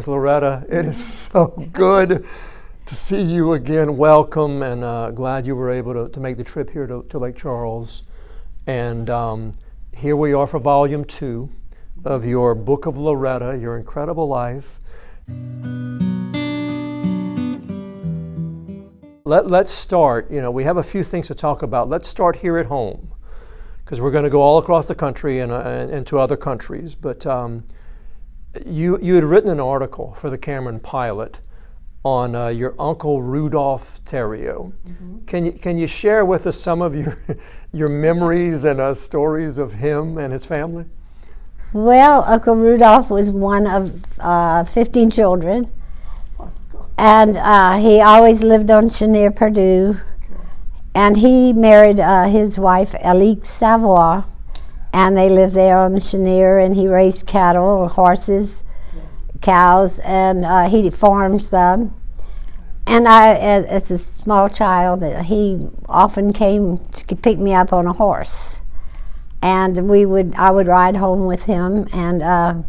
Miss Loretta, it is so good to see you again. Welcome, and glad you were able to make the trip here to Lake Charles. And here we are for Volume 2 of your Book of Loretta, Your Incredible Life. Let's start. We have a few things to talk about. Let's start here at home, because we're going to go all across the country and to other countries. But you had written an article for the Cameron Pilot on your uncle Rudolph Theriot. Mm-hmm. Can you share with us some of your memories and stories of him and his family? Well, Uncle Rudolph was one of 15 children, and he always lived on Chenier Pardue. Okay. And he married his wife Alix Savoy, and they lived there on the Chenier, and he raised cattle, horses, cows, and he farmed some. And as a small child, he often came to pick me up on a horse, and I would ride home with him, and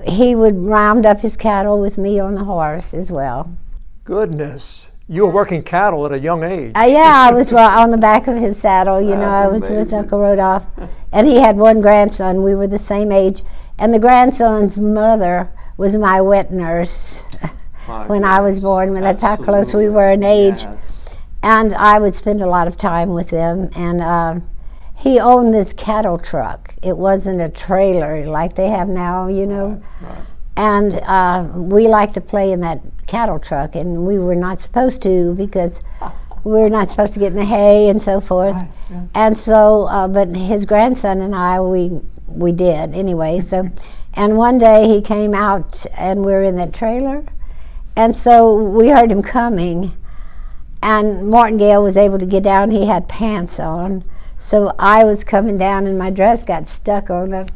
he would round up his cattle with me on the horse as well. Goodness. You were working cattle at a young age. Yeah, I was on the back of his saddle. I was with Uncle Rudolph. And he had one grandson. We were the same age. And the grandson's mother was my wet nurse when I was born. That's how close we were in age. Yes. And I would spend a lot of time with them. And he owned this cattle truck. It wasn't a trailer like they have now, Right. And we liked to play in that cattle truck, and we were not supposed to, because we were not supposed to get in the hay and so forth. Right, yeah. And so, but his grandson and I, we did anyway. So, and one day he came out, and we were in that trailer, and so we heard him coming, and Martingale was able to get down. He had pants on, so I was coming down, and my dress got stuck on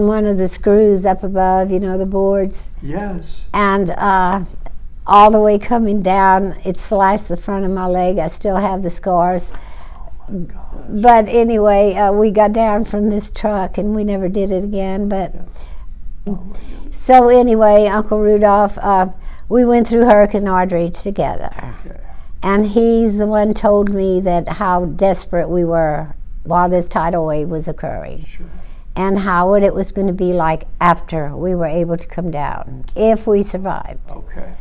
one of the screws up above, the boards. Yes. And all the way coming down, it sliced the front of my leg. I still have the scars. Oh my gosh. But anyway, we got down from this truck, and we never did it again. But so anyway, Uncle Rudolph, we went through Hurricane Audrey together. Okay. And he's the one told me that how desperate we were while this tidal wave was occurring. Sure. And how it was going to be like after we were able to come down, if we survived. Okay.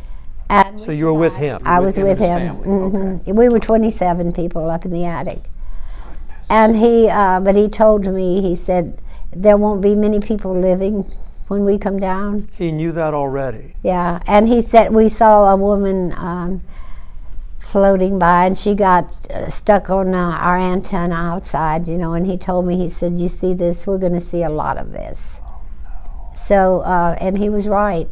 And so you were with him? I was with him. Mm-hmm. Okay. We were 27 people up in the attic. Goodness. And but he told me, he said, there won't be many people living when we come down. He knew that already? Yeah, and he said, we saw a woman floating by, and she got stuck on our antenna outside, and he told me, he said, you see this, we're going to see a lot of this. Oh, no. So, and he was right.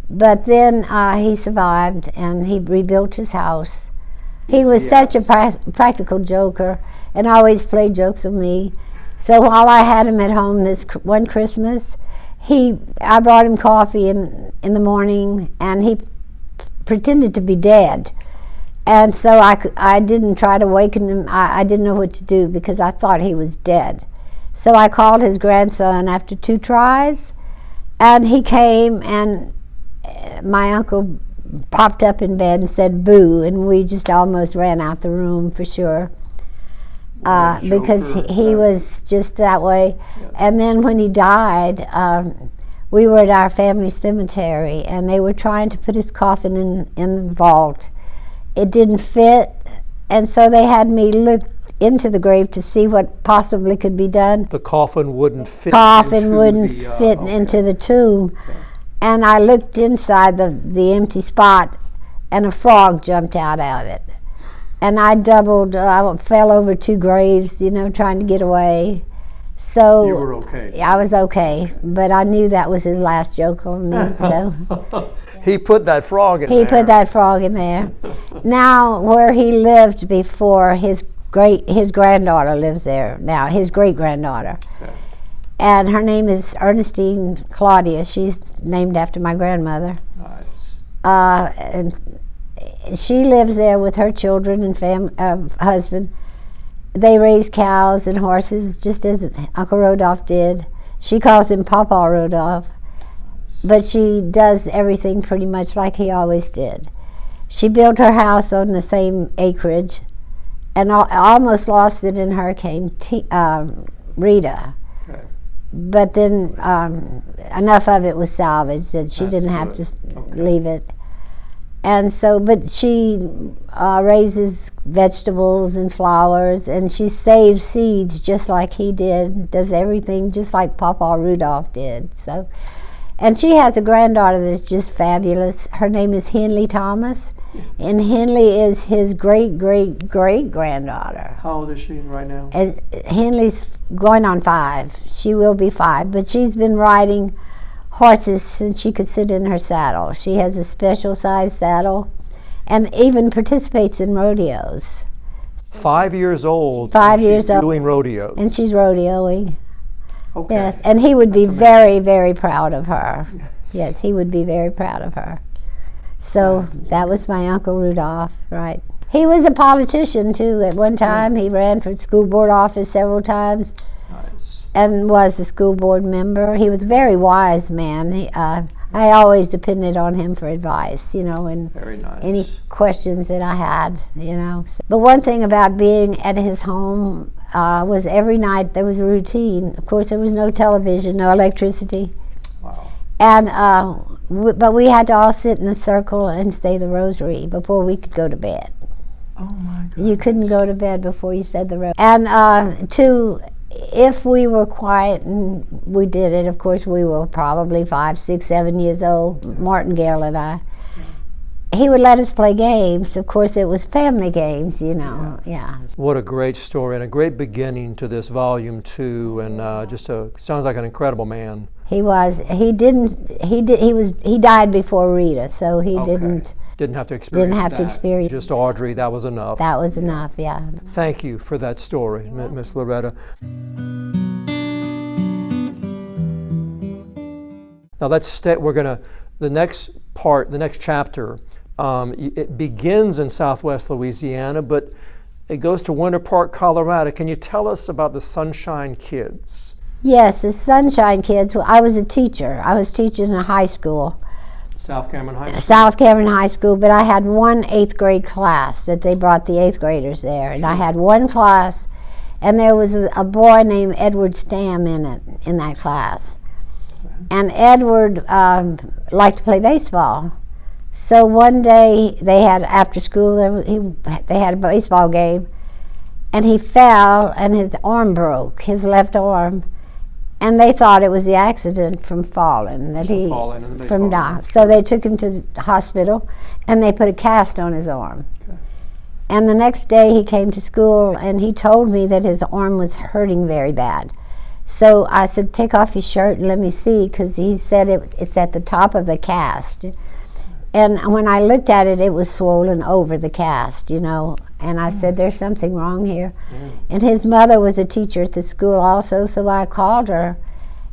But then he survived, and he rebuilt his house. He was such a practical joker, and always played jokes with me. So while I had him at home this one Christmas, I brought him coffee in the morning, and he pretended to be dead. And so I didn't try to waken him. I didn't know what to do, because I thought he was dead. So I called his grandson after 2 tries, and he came, and my uncle popped up in bed and said, boo, and we just almost ran out the room for sure. Because he was just that way. Yes. And then when he died, we were at our family cemetery, and they were trying to put his coffin in the vault. It didn't fit, and so they had me look into the grave to see what possibly could be done. The coffin wouldn't fit into the tomb. Okay. And I looked inside the empty spot, and a frog jumped out of it. And I fell over 2 graves, trying to get away. So you were okay. I was okay, but I knew that was his last joke on me. So he put that frog in there. He put that frog in there. Now, where he lived before, his granddaughter lives there now. His great granddaughter, okay. And her name is Ernestine Claudia. She's named after my grandmother. Nice. And she lives there with her children and husband. They raise cows and horses, just as Uncle Rudolph did. She calls him Papa Rudolph. but she does everything pretty much like he always did. She built her house on the same acreage, and almost lost it in Hurricane Rita. Okay. But then enough of it was salvaged that she That's didn't have good. to leave it. And so, but she raises vegetables and flowers, and she saves seeds just like he did, does everything just like Papa Rudolph did. So, and she has a granddaughter that's just fabulous. Her name is Henley Thomas, and Henley is his great-great-great-granddaughter. How old is she right now? And Henley's going on 5. She will be 5, but she's been riding horses since she could sit in her saddle. She has a special size saddle and even participates in rodeos. 5 years old. 5 and years she's old. doing rodeo. And she's rodeoing. Okay. Yes, and he would be That's very, very proud of her. Yes. Yes, he would be very proud of her. So that was my Uncle Rudolph, right. He was a politician too at one time. He ran for school board office several times. Nice. And was a school board member. He was a very wise man. I always depended on him for advice, and Very nice. any questions that I had, But one thing about being at his home was every night there was a routine. Of course, there was no television, no electricity. Wow. And but we had to all sit in a circle and say the rosary before we could go to bed. Oh my goodness. You couldn't go to bed before you said the rosary. And if we were quiet, and we did it, of course we were probably 5, 6, 7 years old, Martingale and I, he would let us play games. Of course it was family games, yeah. What a great story and a great beginning to this volume 2, and sounds like an incredible man. He died before Rita, so he didn't have to experience have to experience. Just Audrey, that was enough. That was enough, yeah. Thank you for that story, Miss Loretta. Now the next chapter, it begins in Southwest Louisiana, but it goes to Winter Park, Colorado. Can you tell us about the Sunshine Kids? Yes, the Sunshine Kids. I was a teacher. I was teaching in a high school. South Cameron High School? South Cameron High School, but I had one 8th grade class that they brought the 8th graders there. And I had one class, and there was a boy named Edward Stam in that class. And Edward liked to play baseball. So one day they had, after school, they had a baseball game, and he fell and his arm broke, his left arm. And they thought it was the accident from falling, So they took him to the hospital, and they put a cast on his arm. Okay. And the next day he came to school, and he told me that his arm was hurting very bad. So I said, take off your shirt and let me see, because he said it's at the top of the cast. And when I looked at it, it was swollen over the cast, And I said, there's something wrong here. And his mother was a teacher at the school also, so I called her.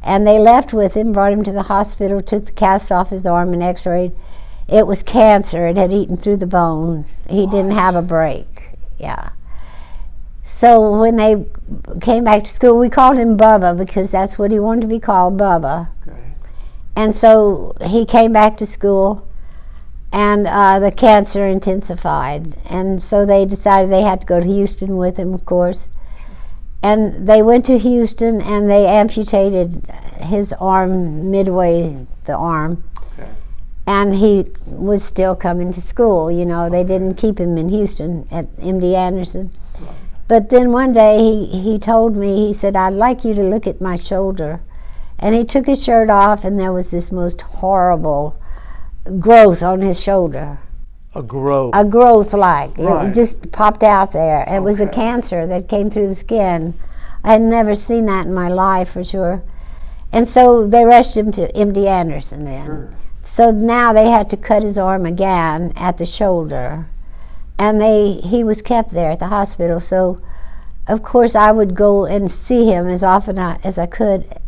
And they left with him, brought him to the hospital, took the cast off his arm and x-rayed. It was cancer. It had eaten through the bone. He didn't have a break. Yeah. So when they came back to school, we called him Bubba because that's what he wanted to be called, Bubba. Okay. And so he came back to school, and the cancer intensified. And so they decided they had to go to Houston with him, of course. And they went to Houston, and they amputated his arm midway, the arm. Okay. And he was still coming to school, They didn't keep him in Houston at MD Anderson. Right. But then one day he told me, he said, I'd like you to look at my shoulder. And he took his shirt off, and there was this most horrible growth on his shoulder. A growth? A growth, like. It just popped out there. It was a cancer that came through the skin. I had never seen that in my life, for sure. And so they rushed him to MD Anderson then. Sure. So now they had to cut his arm again at the shoulder. And he was kept there at the hospital. So, of course, I would go and see him as often as I could.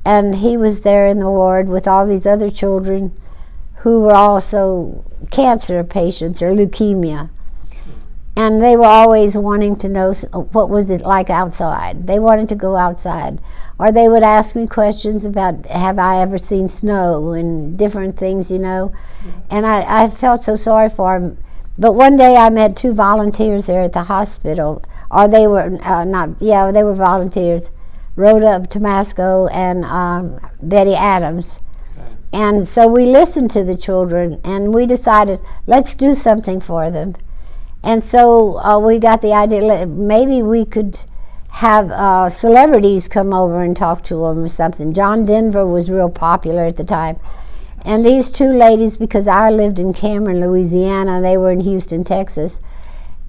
And he was there in the ward with all these other children who were also cancer patients or leukemia. And they were always wanting to know what was it like outside. They wanted to go outside. Or they would ask me questions about, have I ever seen snow and different things, you know. And I felt so sorry for them. But one day I met 2 volunteers there at the hospital. Or they were they were volunteers. Rhoda Tomasco and Betty Adams. And so we listened to the children, and we decided, let's do something for them. And so we got the idea, maybe we could have celebrities come over and talk to them or something. John Denver was real popular at the time. And these 2 ladies, because I lived in Cameron, Louisiana, they were in Houston, Texas,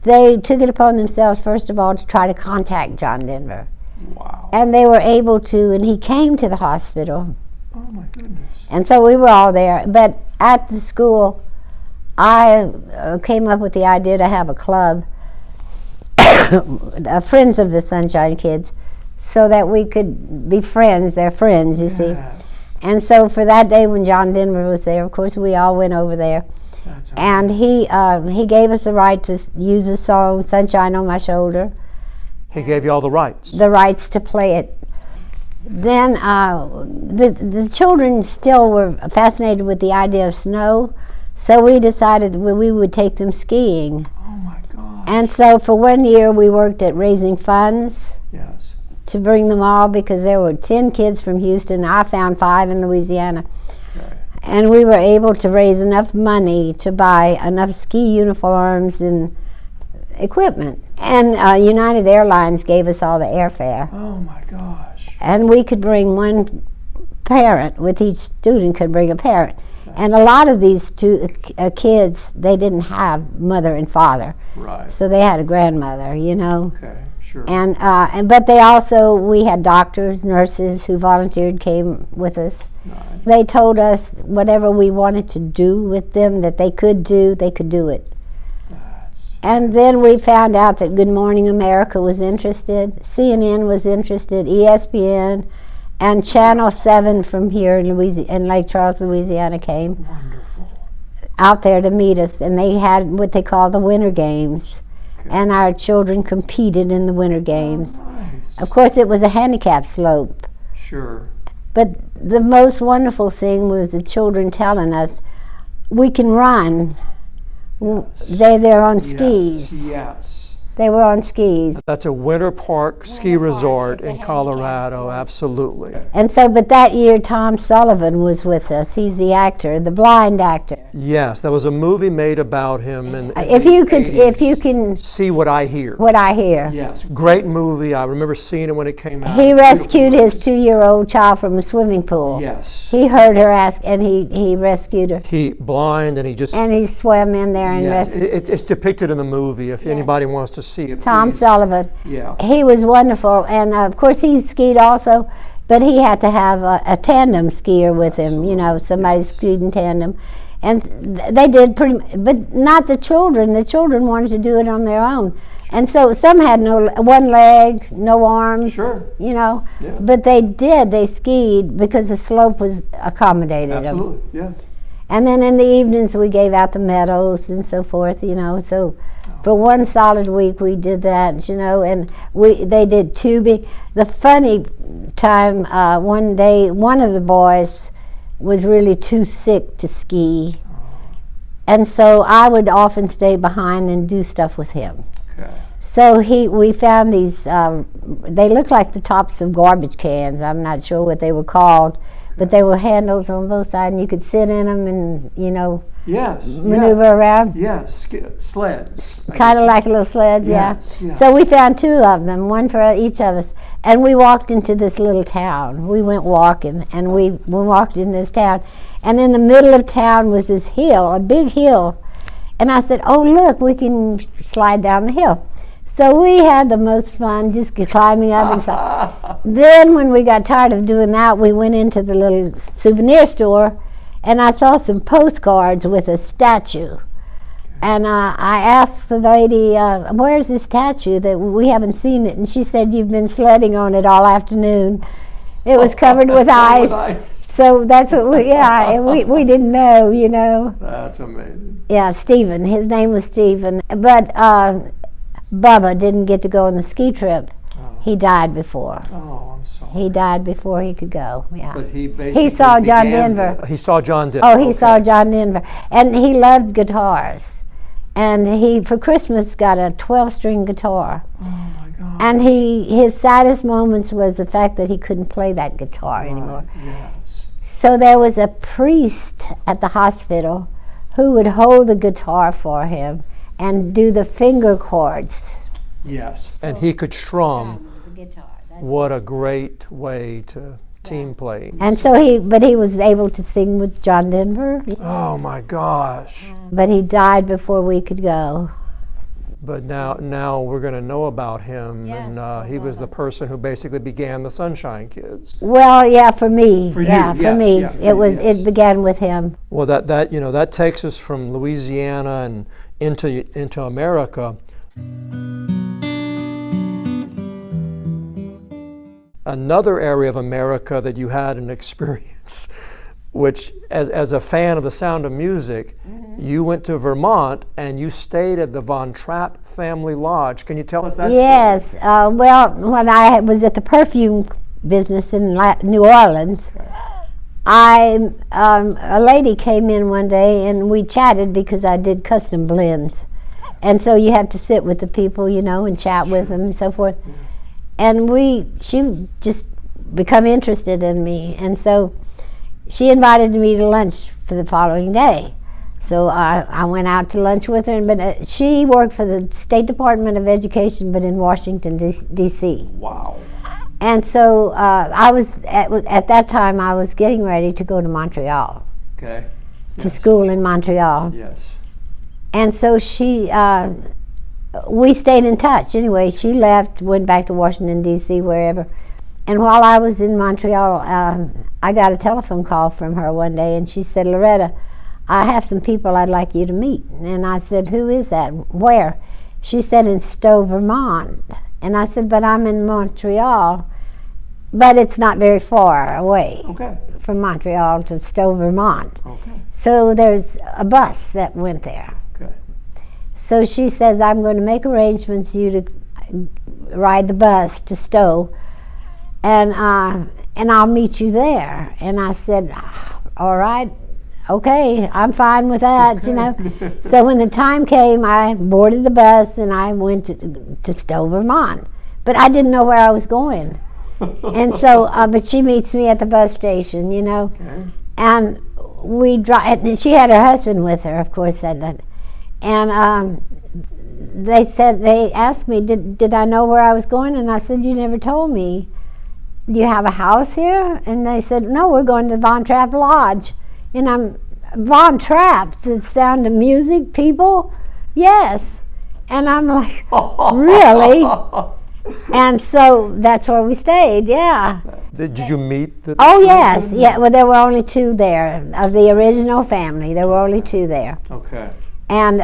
they took it upon themselves, first of all, to try to contact John Denver. Wow. And they were able to, and he came to the hospital. Oh my goodness. And so we were all there. But at the school, I came up with the idea to have a club, Friends of the Sunshine Kids, so that we could be friends. They're friends, you see. And so for that day when John Denver was there, of course, we all went over there. And he gave us the right to use the song Sunshine on My Shoulder. He gave you all the rights. The rights to play it. Then the children still were fascinated with the idea of snow, so we decided we would take them skiing. Oh my God. And so for 1 year we worked at raising funds to bring them all, because there were 10 kids from Houston. I found 5 in Louisiana. And we were able to raise enough money to buy enough ski uniforms and equipment. And United Airlines gave us all the airfare. Oh my gosh. And we could bring 1 parent, with each student could bring a parent. And a lot of these kids, they didn't have mother and father. Right. So they had a grandmother, you know. Okay, sure. And but they also, we had doctors, nurses who volunteered, came with us. Nice. They told us whatever we wanted to do with them that they could do it. And then we found out that Good Morning America was interested, CNN was interested, ESPN, and Channel 7 from here in Lake Charles, Louisiana came. Wonderful. Out there to meet us, and they had what they call the Winter Games. Okay. And our children competed in the Winter Games. Oh, nice. Of course, it was a handicap slope. Sure. But the most wonderful thing was the children telling us, we can run. Yes. They're on skis. Yes. They were on skis. That's a winter park ski resort in Colorado, absolutely. And so, but that year Tom Sullivan was with us. He's the actor, the blind actor. Yes, there was a movie made about him. And if you can see What I Hear. What I Hear. Yes, great movie. I remember seeing it when it came out. He rescued his 2-year-old child from a swimming pool. Yes. He heard her ask, and he rescued her. He blind, and he swam in there and rescued. It's depicted in the movie. If anybody wants to see it, Tom please. Sullivan. Yeah. He was wonderful, and of course he skied also, but he had to have a tandem skier with him. You know, somebody skied in tandem, and they did but not the children. The children wanted to do it on their own, and so some had one leg, no arms. Sure. You know, yeah. But they skied because the slope was accommodated them. Absolutely. Yeah. And then in the evenings we gave out the medals and so forth. You know, so. For 1 solid week we did that, you know, and they did tubing. The funny time, one day, one of the boys was really too sick to ski. And so I would often stay behind and do stuff with him. Okay. So we found these, they looked like the tops of garbage cans. I'm not sure what they were called, but they were handles on both sides, and you could sit in them and, you know, maneuver around. Yes, sleds. Kind of like little sleds, yes, yeah. So we found 2 of them, one for each of us, and we walked into this little town. We went walking, and we walked in this town, and in the middle of town was this hill, a big hill, and I said, oh look, we can slide down the hill. So we had the most fun just climbing up and stuff. Then when we got tired of doing that, we went into the little souvenir store, and I saw some postcards with a statue. And I asked the lady, where's the statue? That we haven't seen it. And she said, you've been sledding on it all afternoon. It was covered with ice. So that's what we didn't know, you know. That's amazing. Yeah, Stephen. His name was Stephen. But Bubba didn't get to go on the ski trip. He died before. Oh, I'm sorry. He died before he could go. Yeah. But he basically saw John Denver. He saw John Denver. Oh, he saw John Denver, and he loved guitars. And he, for Christmas, got a 12-string guitar. Oh my God. And his saddest moments was the fact that he couldn't play that guitar anymore. Yes. So there was a priest at the hospital who would hold the guitar for him and do the finger chords. Yes. And he could strum. The guitar. What a great way to team play. And so but he was able to sing with John Denver. Oh my gosh. But he died before we could go. But now we're going to know about him, and he was the person who basically began the Sunshine Kids. Well, yeah, for me. For you, yeah, for yes, me. yeah, for it you, was. yes. It began with him. Well, that takes us from Louisiana and into America. Another area of America that you had an experience, which as a fan of The Sound of Music, you went to Vermont and you stayed at the Von Trapp Family Lodge. Can you tell us that Yes. Well, when I was at the perfume business in New Orleans, a lady came in one day and we chatted because I did custom blends. And so you have to sit with the people, you know, and chat with them and so forth. And she just become interested in me. And so she invited me to lunch for the following day. So I went out to lunch with her, but she worked for the State Department of Education, but in Washington, D.C. Wow. And so I was, at that time, I was getting ready to go to Montreal. Okay. To school in Montreal. Yes. And so we stayed in touch. Anyway, she left, went back to Washington, D.C., wherever. And while I was in Montreal, I got a telephone call from her one day, and she said, "Loretta, I have some people I'd like you to meet." And I said, "Who is that? Where?" She said, "In Stowe, Vermont." And I said, "But I'm in Montreal." But it's not very far away. Okay. From Montreal to Stowe, Vermont. Okay. So there's a bus that went there. Okay. So she says, "I'm going to make arrangements for you to ride the bus to Stowe, and I'll meet you there." And I said, "All right, okay, I'm fine with that," you know. So when the time came, I boarded the bus and I went to Stowe, Vermont. But I didn't know where I was going. And so, but she meets me at the bus station, you know. Okay. And we drive, and she had her husband with her, of course, said that. And they asked me, did I know where I was going? And I said, "You never told me. Do you have a house here?" And they said, "No, we're going to Von Trapp Lodge." And I'm, "Von Trapp, the Sound of Music people?" "Yes." And I'm like, "Really?" And so that's where we stayed, yeah. Did you meet the... Oh, yes. Yeah, well, there were only two there. Of the original family, there were only two there. Okay. And,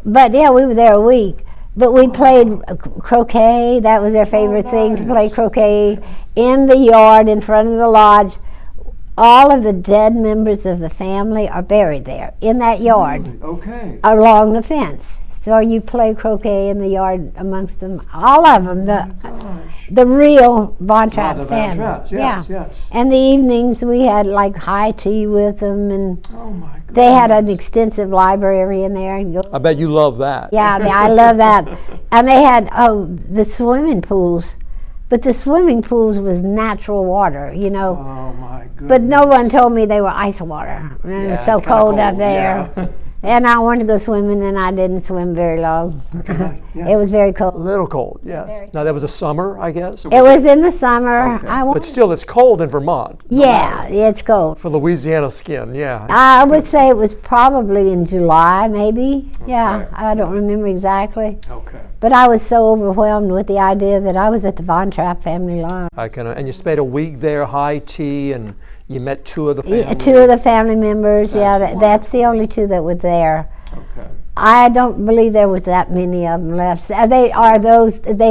but yeah, we were there a week. But we played croquet. That was their favorite thing, to play croquet in the yard in front of the lodge. All of the dead members of the family are buried there, in that yard. Really? Okay. Along the fence. So you play croquet in the yard amongst them, all of them, the real Von Trapp the Von family. Trapps, yes, yes. And the evenings we had like high tea with them, and Oh my God. they had an extensive library in there. I bet you love that. Yeah, I love that. And they had the swimming pools, but the swimming pools was natural water, you know. Oh my goodness. But no one told me they were ice water. And it was so it's kinda cold up there. Yeah. And I wanted to go swimming, and I didn't swim very long. Yes. It was very A cold. little cold, yes. Now that was a summer, I guess? It was in the summer. Okay. But still, it's cold in Vermont. Yeah, it's cold. For Louisiana skin, yeah. I would say it was probably in July, maybe. Yeah, I don't remember exactly. Okay. But I was so overwhelmed with the idea that I was at the Von Trapp family lodge. And you spent a week there, high tea, and you met two of the family. Two of the family members, That's that's the only two that were there. Okay. I don't believe there was that many of them left. They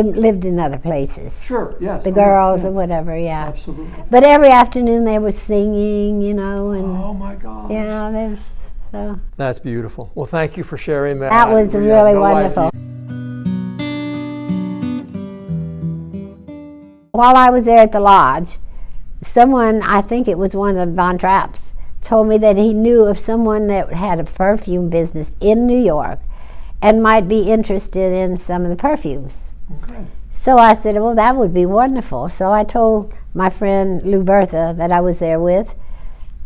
lived in other places. Sure, yes. The girls or whatever, yeah. Absolutely. But every afternoon they were singing, you know, and Oh my God. yeah, there was, so. That's beautiful. Well, thank you for sharing that. That was We had really no wonderful. idea. While I was there at the lodge, someone, I think it was one of the Von Trapps, told me that he knew of someone that had a perfume business in New York and might be interested in some of the perfumes. Okay. So I said, well, that would be wonderful. So I told my friend Lou Bertha that I was there with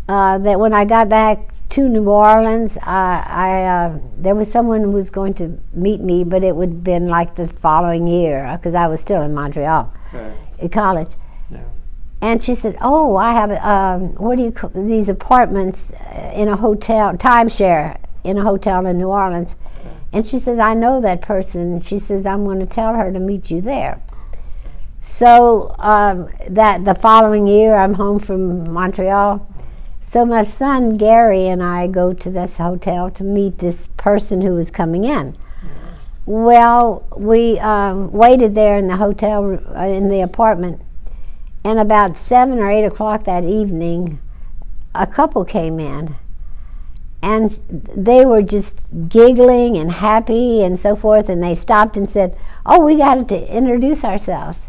that when I got back to New Orleans, there was someone who was going to meet me, but it would have been like the following year because I was still in Montreal at college. Yeah. And she said, oh, I have, what do you call these apartments in a hotel, timeshare in a hotel in New Orleans. And she says, I know that person. She says, I'm going to tell her to meet you there. So that the following year, I'm home from Montreal. So my son, Gary, and I go to this hotel to meet this person who was coming in. Well, we waited there in the hotel, in the apartment. And about 7 or 8 o'clock that evening, a couple came in. And they were just giggling and happy and so forth, and they stopped and said, oh, we got to introduce ourselves.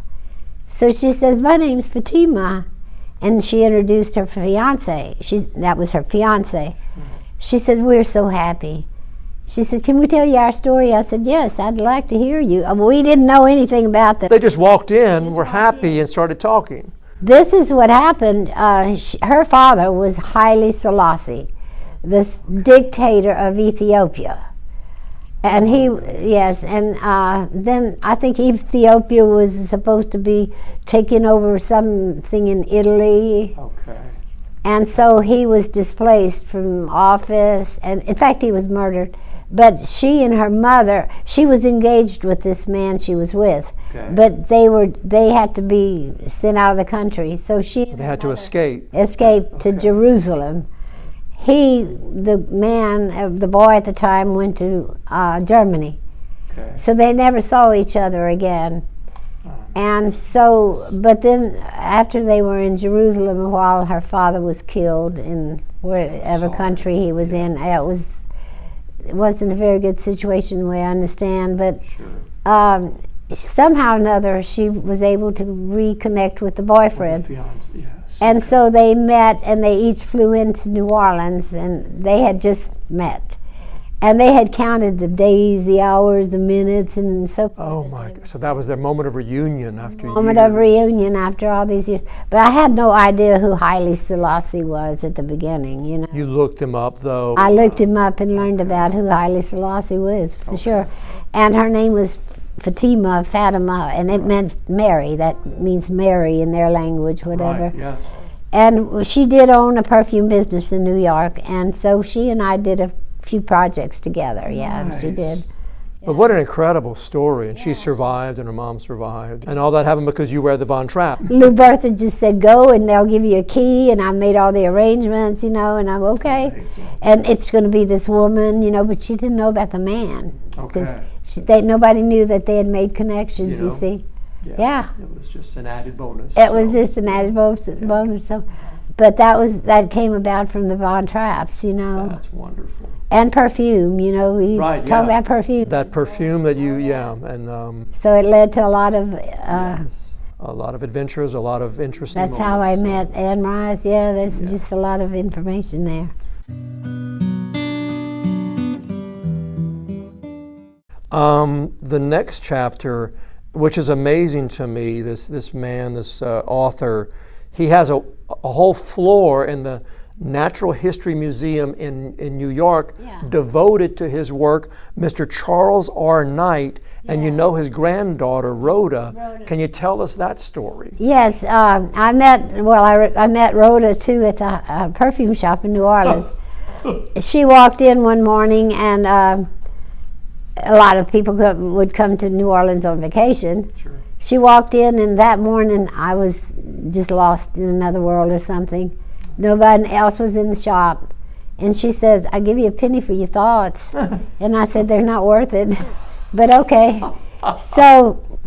So she says, my name's Fatima, and she introduced her fiance. That was her fiance. She said, we're so happy. She said, can we tell you our story? I said, yes, I'd like to hear you. We didn't know anything about them. They just walked in, were happy, and started talking. This is what happened. Her father was Haile Selassie, the dictator of Ethiopia. And then I think Ethiopia was supposed to be taking over something in Italy. Okay. And so he was displaced from office, and in fact he was murdered. But she and her mother, she was engaged with this man she was with. Okay. But they had to be sent out of the country. So they had to escape to Jerusalem. The boy at the time went to Germany. Okay. So they never saw each other again. And so, but then after they were in Jerusalem, while her father was killed in wherever country he was in, it wasn't a very good situation the way I understand, but somehow or another she was able to reconnect with the boyfriend. And so they met, and they each flew into New Orleans, and they had just met. And they had counted the days, the hours, the minutes, and so forth. Oh my God. So that was their moment of reunion after years. Moment of reunion after all these years. But I had no idea who Haile Selassie was at the beginning, you know. You looked him up, though. I looked him up and learned about who Haile Selassie was, for sure. And her name was Fatima, and it meant Mary. That means Mary in their language, whatever. Right, yes. And she did own a perfume business in New York, and so she and I did a few projects together. Nice. She did. But what an incredible story. And she survived, and her mom survived. And all that happened because you were the Von Trapp. Lou Bertha just said, go, and they'll give you a key, and I made all the arrangements, you know, and I'm okay. Amazing. And it's going to be this woman, you know, but she didn't know about the man. Okay. Nobody knew that they had made connections, you see. Yeah. It was just an added bonus. It was just an added bonus. So, but that came about from the Von Trapps, you know. That's wonderful. And perfume, you know, we talk about perfume. That perfume that and so it led to a lot of a lot of adventures, a lot of interesting That's how I met Anne Rice. There's just a lot of information there. The next chapter, which is amazing to me, this man, this author, he has a whole floor in the Natural History Museum in New York devoted to his work, Mr. Charles R. Knight, and you know his granddaughter, Rhoda. Can you tell us that story? Yes, I met Rhoda too at the perfume shop in New Orleans. She walked in one morning, and a lot of people would come to New Orleans on vacation. Sure. She walked in, and that morning I was just lost in another world or something. Nobody else was in the shop. And she says, I give you a penny for your thoughts. And I said, they're not worth it. But okay. So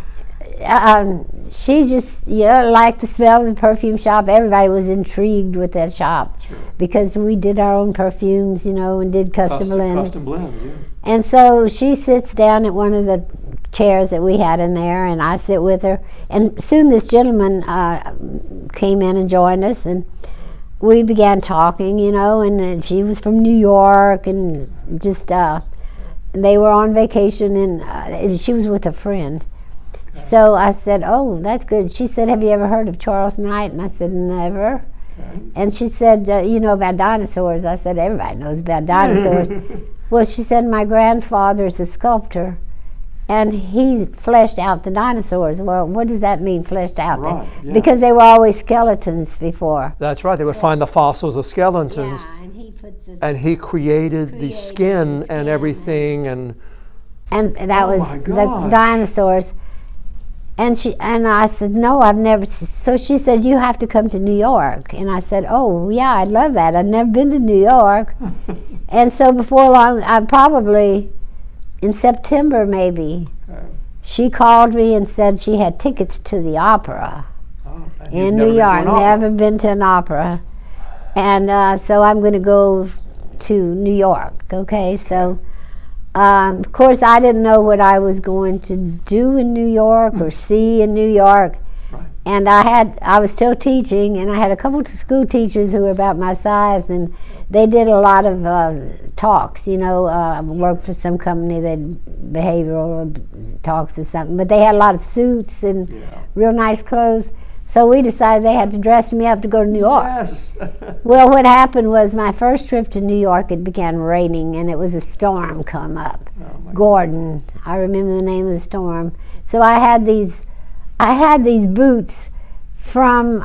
she just liked to smell the perfume shop. Everybody was intrigued with that shop. Sure. Because we did our own perfumes, and did custom blends. Custom blends, yeah. And so she sits down at one of the chairs that we had in there, and I sit with her. And soon this gentleman came in and joined us, and we began talking, you know, and she was from New York, and just they were on vacation, and she was with a friend. Okay. So I said, oh, that's good. She said, have you ever heard of Charles Knight? And I said, never. Okay. And she said, you know about dinosaurs? I said, everybody knows about dinosaurs. Well, she said, my grandfather's a sculptor, and he fleshed out the dinosaurs. Well, what does that mean, fleshed out? Right, yeah. Because they were always skeletons before. That's right. They would find the fossils of skeletons. Yeah, and he puts this. And he created the skin and everything, and that was the dinosaurs. And I said, no, I've never. So she said, you have to come to New York. And I said, oh, yeah, I'd love that. I've never been to New York. And so before long, I probably, in September maybe, she called me and said she had tickets to the opera in New York. Never been to an opera. And so I'm going to go to New York, okay? So, of course, I didn't know what I was going to do in New York or see in New York. Right. And I was still teaching, and I had a couple of school teachers who were about my size, and they did a lot of talks, you know, worked for some company that behavioral talks or something, but they had a lot of suits and real nice clothes. So we decided they had to dress me up to go to New York. Yes. Well, what happened was my first trip to New York, it began raining, and it was a storm come up. Oh, Gordon, I remember the name of the storm. So I had these boots from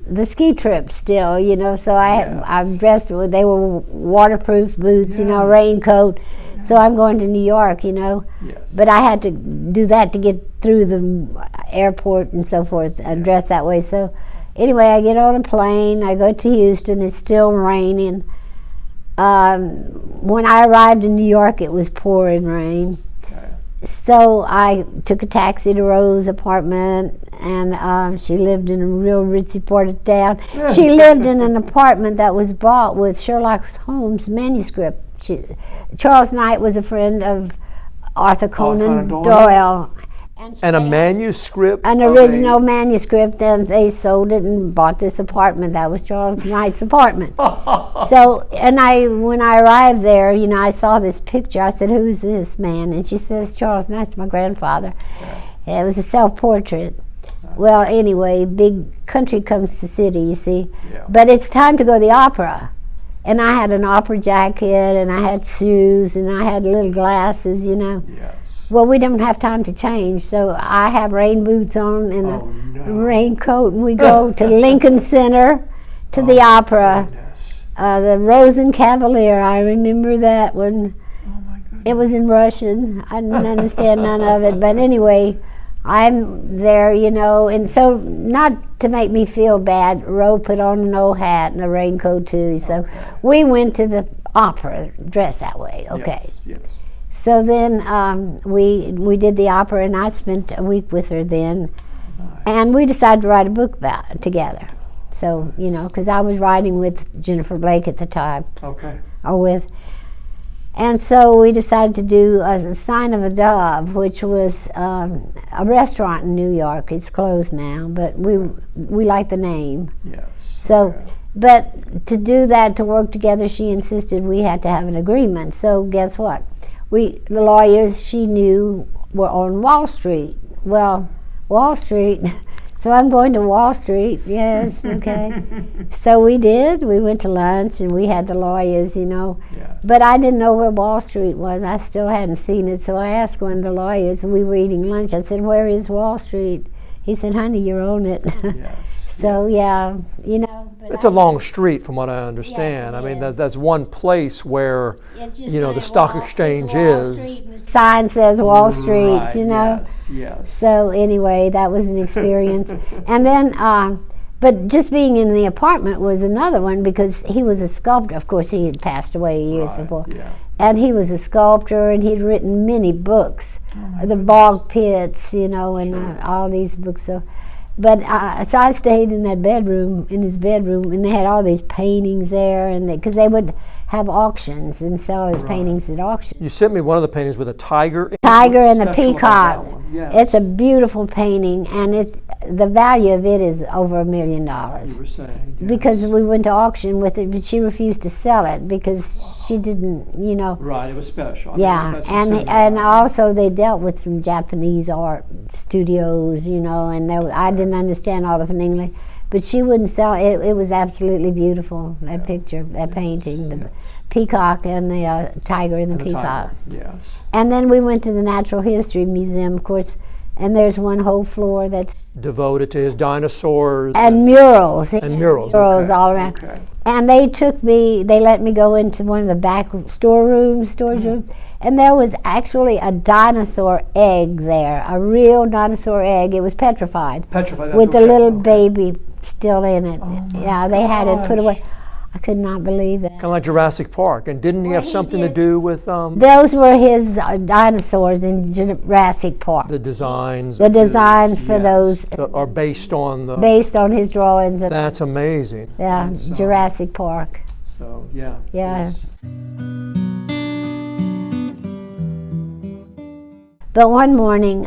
the ski trip still, you know. So I'm dressed with, they were waterproof boots, you know, raincoat. So I'm going to New York, you know. Yes. But I had to do that to get through the airport and so forth, dress that way. So anyway, I get on a plane, I go to Houston, it's still raining. When I arrived in New York, it was pouring rain. Okay. So I took a taxi to Rose's apartment, and she lived in a real ritzy part of town. She lived in an apartment that was bought with Sherlock Holmes' manuscript. Charles Knight was a friend of Arthur Conan Doyle. And a manuscript? An original manuscript, and they sold it and bought this apartment. That was Charles Knight's apartment. So, and when I arrived there, you know, I saw this picture. I said, who's this man? And she says, Charles Knight's my grandfather. Yeah. It was a self-portrait. Well, anyway, big country comes to city, you see. Yeah. But it's time to go to the opera. And I had an opera jacket, and I had shoes, and I had little glasses, you know. Yes. Well, we didn't have time to change, so I have rain boots on and a raincoat, and we go to Lincoln Center to the opera. The Rosen Cavalier, I remember that one. Oh my goodness. It was in Russian. I didn't understand none of it, but anyway, I'm there, you know, and so not to make me feel bad, Ro put on an old hat and a raincoat too, so we went to the opera dressed that way, okay. Yes, yes. So then we did the opera, and I spent a week with her then, and we decided to write a book about it together. So, you know, because I was writing with Jennifer Blake at the time. Okay. And so we decided to do a Sign of a Dove, which was a restaurant in New York. It's closed now, but we like the name. Yes. So, but to do that, to work together, she insisted we had to have an agreement. So guess what? The lawyers she knew were on Wall Street. Well, Wall Street. So I'm going to Wall Street, yes, okay. So we did. We went to lunch, and we had the lawyers, you know. Yes. But I didn't know where Wall Street was. I still hadn't seen it. So I asked one of the lawyers, and we were eating lunch. I said, where is Wall Street? He said, honey, you're on it. Yes. So, yeah, you know. But it's a long street from what I understand. Yes, I mean, that's one place where, you know, the stock exchange is. Sign says Wall Street, you know. Yes, yes. So anyway, that was an experience. And then, but just being in the apartment was another one, because he was a sculptor. Of course, he had passed away years before. Yeah. And he was a sculptor, and he'd written many books. The Bog Pits, you know, and all these books. So, But so I stayed in that bedroom, in his bedroom, and they had all these paintings there, and because they would have auctions and sell his paintings at auctions. You sent me one of the paintings with a tiger. Tiger and the special about peacock. that one? Yes. It's a beautiful painting, and the value of it is over $1 million. You were saying. Yes. Because we went to auction with it, but she refused to sell it because she didn't, Right, it was special. I Yeah, mean, that's and sentimental. also they dealt with some Japanese art studios, and I didn't understand all of it in English, but she wouldn't sell it. It was absolutely beautiful, that picture, that painting, the peacock and the tiger and the peacock. tiger, yes. And then we went to the Natural History Museum, of course, and there's one whole floor that's Devoted to his dinosaurs. and murals. And murals, Murals okay. all around. Okay. And they let me go into one of the back storage rooms, and there was actually a dinosaur egg there, a real dinosaur egg. It was petrified. Petrified. With the little okay. baby still in it. Oh my Yeah, they had it put gosh. away. I could not believe that. Kind of like Jurassic Park. And didn't he have he something to did. do with Those were his dinosaurs in Jurassic Park. the designs? The designs for yes. those that are based on the. based on his drawings of That's amazing. Jurassic Park. So, yeah. Yeah. it's- But one morning,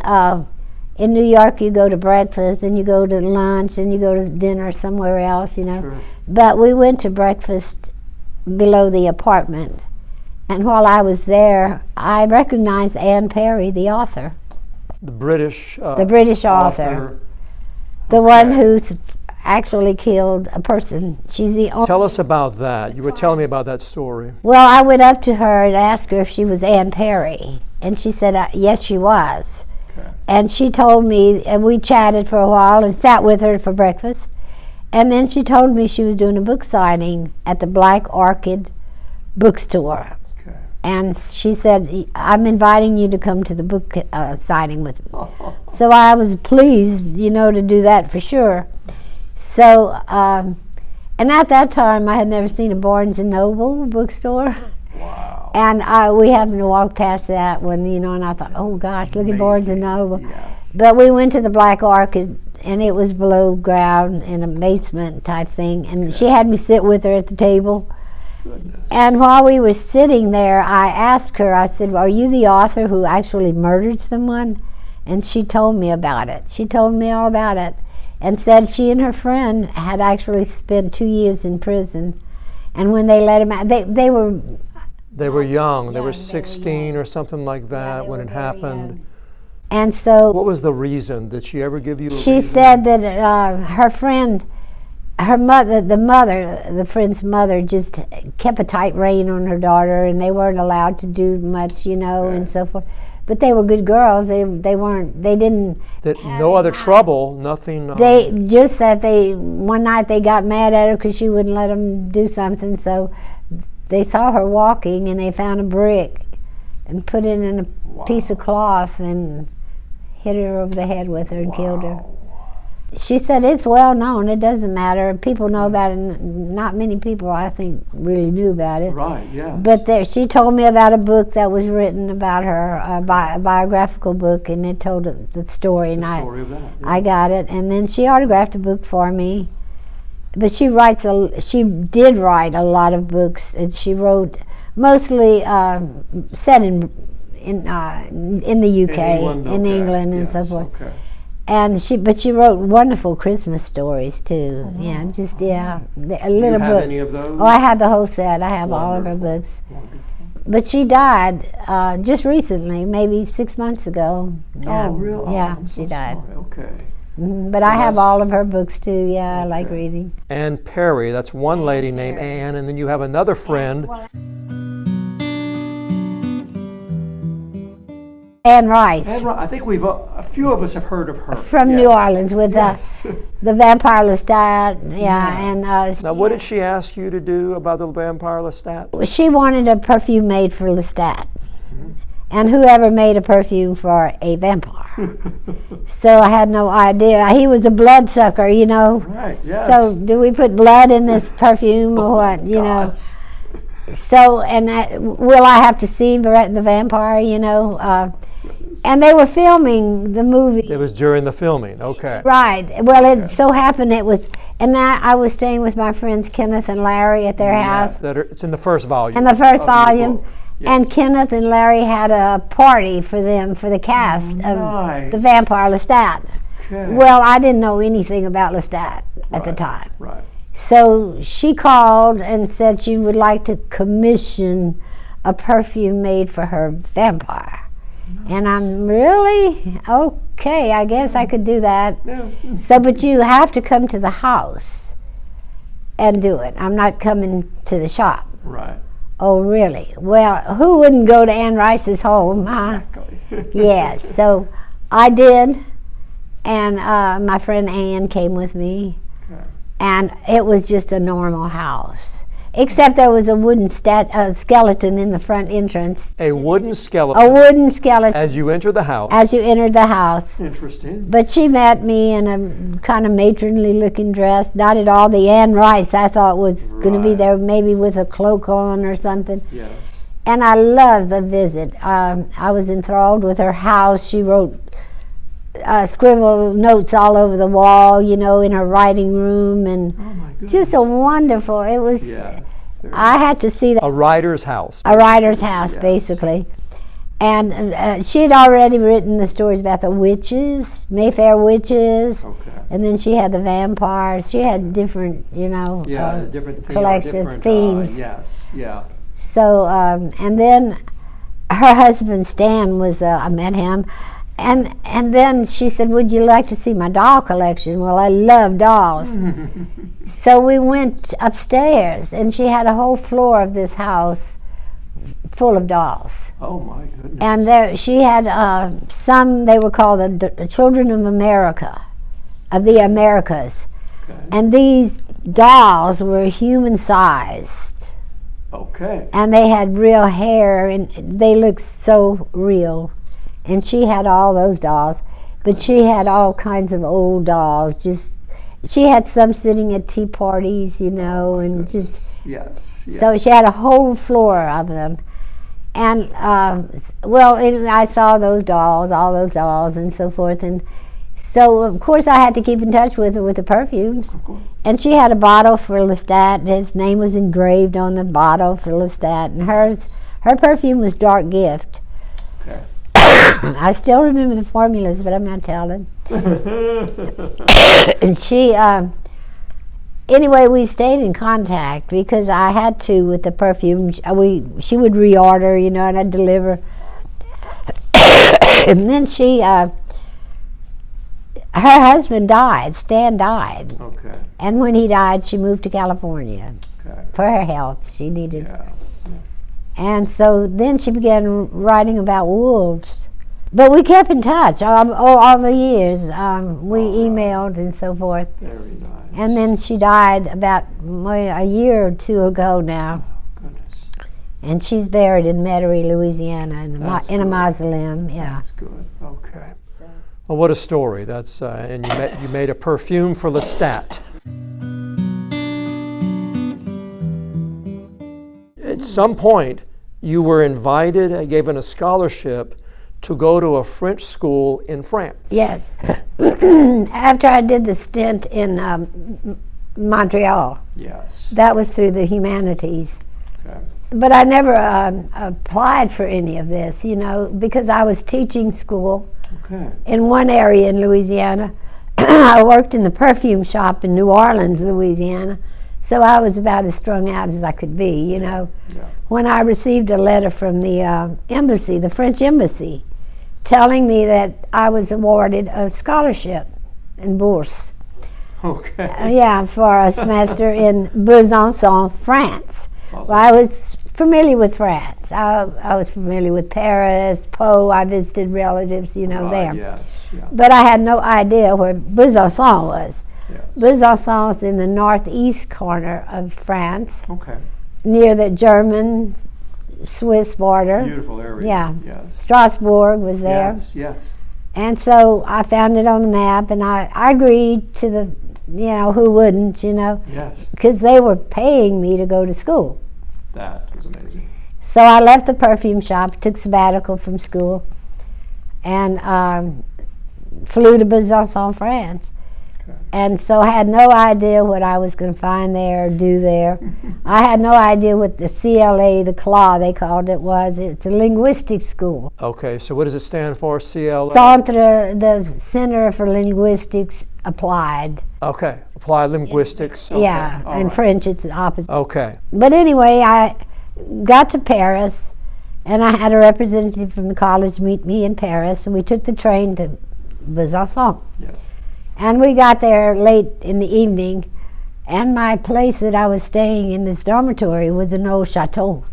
in New York, you go to breakfast, and you go to lunch, and you go to dinner somewhere else, Sure. But we went to breakfast below the apartment. And while I was there, I recognized Anne Perry, the author, The British. the British author, the one who's actually killed a person. She's the only. Tell us about that. You were telling me about that story. Well, I went up to her and asked her if she was Anne Perry, and she said, yes, she was. And she told me, and we chatted for a while and sat with her for breakfast. And then she told me she was doing a book signing at the Black Orchid bookstore. Okay. And she said, I'm inviting you to come to the book signing with me. So I was pleased, to do that for sure. So, and at that time, I had never seen a Barnes & Noble bookstore. Wow. And we happened to walk past that one, and I thought, oh gosh, look at Barnes & Amazing. Noble. Yes. But we went to the Black Orchid, and it was below ground in a basement type thing. And she had me sit with her at the table. Goodness. And while we were sitting there, I asked her, I said, are you the author who actually murdered someone? And she told me about it. She told me all about it, and said she and her friend had actually spent 2 years in prison. And when they let them out, they were... They were young. They Young, were they were 16 or something like that they when were it very happened. young. And so What was the reason? Did she ever give you a she reason? said that her friend, the friend's mother, just kept a tight rein on her daughter, and they weren't allowed to do much, and so forth. But they were good girls. They didn't. That no other trouble, nothing. They just that one night they got mad at her because she wouldn't let them do something. So they saw her walking, and they found a brick and put it in a piece of cloth and hit her over the head with her and killed her. She said it's well known. It doesn't matter. People know about it. Not many people, I think, really knew about it. Right, yeah. But she told me about a book that was written about her, a biographical book, and it told the story. And Story of that. Yeah. I got it. And then she autographed a book for me. But she did write a lot of books, and she wrote mostly set in the UK, in England, and so forth. Okay. And she wrote wonderful Christmas stories too. Yeah, just a Do little you have book. any of those? Oh, I had the whole set. I have all of her Wonderful. books. Wonderful. But she died just recently, maybe 6 months ago. Oh, really? Yeah, I'm so she died. sorry. Okay. But I have Yes. all of her books too. Yeah, I like Okay. reading. Anne Perry, that's one lady named Anne, and then you have another friend. Anne Rice I think a few of us have heard of her. from Yes. New Orleans with Yes. the Vampire Lestat. Yeah, Yeah. and Now, what did she ask you to do about the vampire Lestat? she wanted a perfume made for Lestat. Mm-hmm. And whoever made a perfume for a vampire. So I had no idea. He was a bloodsucker, Right, yes. So do we put blood in this perfume or what, gosh. So, and will I have to see the vampire, goodness. And they were filming the movie. It was during the filming. Okay. Right. Well, it so happened it was, and that I was staying with my friends Kenneth and Larry at their house. It's in the first volume. In the first Of your volume. book. Yes. And Kenneth and Larry had a party for them, for the cast Nice. of The Vampire Lestat. Okay. Well, I didn't know anything about Lestat at the Right, time. Right. So she called and said she would like to commission a perfume made for her vampire. And I'm really, okay, I guess I could do that. Yeah. So, but you have to come to the house and do it. I'm not coming to the shop. Right. Oh, really? Well, who wouldn't go to Anne Rice's home, huh? Exactly. Yes, so I did, and my friend Ann came with me, Okay. and it was just a normal house, except there was a wooden skeleton in the front entrance, A wooden skeleton. a wooden skeleton As you enter the house. as you entered the house. Interesting. But she met me in a kind of matronly looking dress, not at all the Anne Rice I thought was going to be Right. there, maybe with a cloak on or something. Yes. And I loved the visit. I was enthralled with her house. She wrote, scribbled notes all over the wall, you know, in her writing room, and Oh my goodness. just a wonderful. It was. Yes. Very I had to see that. A writer's house. A writer's house, Yes. basically. And she had already written the stories about the witches, Mayfair witches, Okay. and then she had the vampires. She had different, you know, Yeah, different theme, collections, different, themes. yes. Yeah. So, and then her husband Stan was, I met him, and then she said, would you like to see my doll collection? Well, I love dolls. So we went upstairs, and she had a whole floor of this house full of dolls. Oh my goodness. And there, she had some, they were called the Children of America, of the Americas. Okay. And these dolls were human-sized. Okay. And they had real hair, and they looked so real. And she had all those dolls, but she had all kinds of old dolls. Just, she had some sitting at tea parties, you know, and just. Yes. Yes. So she had a whole floor of them. And well, I saw those dolls, all those dolls, and so forth. And so, of course, I had to keep in touch with her with the perfumes. Of course. And she had a bottle for Lestat. His name was engraved on the bottle for Lestat. And her perfume was Dark Gift. Okay. I still remember the formulas, but I'm not telling. And she, anyway, we stayed in contact because I had to with the perfume. She would reorder, you know, and I'd deliver. And then she, her husband died. Stan died. Okay. And when he died, she moved to California Okay. for her health. She needed. Yeah. And so then she began writing about wolves. But we kept in touch all the years. We emailed and so forth. Very nice. And then she died about a year or two ago now. Goodness. And she's buried in Metairie, Louisiana, in That's a good. mausoleum. Yeah. That's good. Okay. Well, what a story. That's and you made a perfume for Lestat. At some point, you were invited, given a scholarship to go to a French school in France. Yes. After I did the stint in Montreal, Yes. that was through the humanities. Okay. But I never applied for any of this, you know, because I was teaching school Okay. in one area in Louisiana. I worked in the perfume shop in New Orleans, Louisiana, so I was about as strung out as I could be, you know. Yeah. When I received a letter from the embassy, the French embassy, telling me that I was awarded a scholarship and bourse. Okay. Yeah, for a semester in Besançon, France. Awesome. Well, I was familiar with France. I was familiar with Paris, Pau. I visited relatives, you know, Right, there. Yes. Yeah. But I had no idea where Besançon was. Yeah. Besançon is in the northeast corner of France, Okay. near the German-Swiss border. Beautiful area. Yeah. Yes. Strasbourg was there. Yes. Yes. And so I found it on the map, and I agreed to the, you know, who wouldn't, you know, Yes. because they were paying me to go to school. That is amazing. So I left the perfume shop, took sabbatical from school. and flew to Besançon, France. Okay. And so I had no idea what I was going to find there or do there. I had no idea what the CLA, the CLA they called it, was. It's a linguistic school. Okay, so what does it stand for, CLA? Centre, the Center for Linguistics Applied. Okay, applied linguistics. Okay, Yeah, all in right. French it's the opposite. Okay, But anyway, I got to Paris, and I had a representative from the college meet me in Paris, and we took the train to Besançon. Yeah. And we got there late in the evening, and my place that I was staying in, this dormitory, was an old chateau.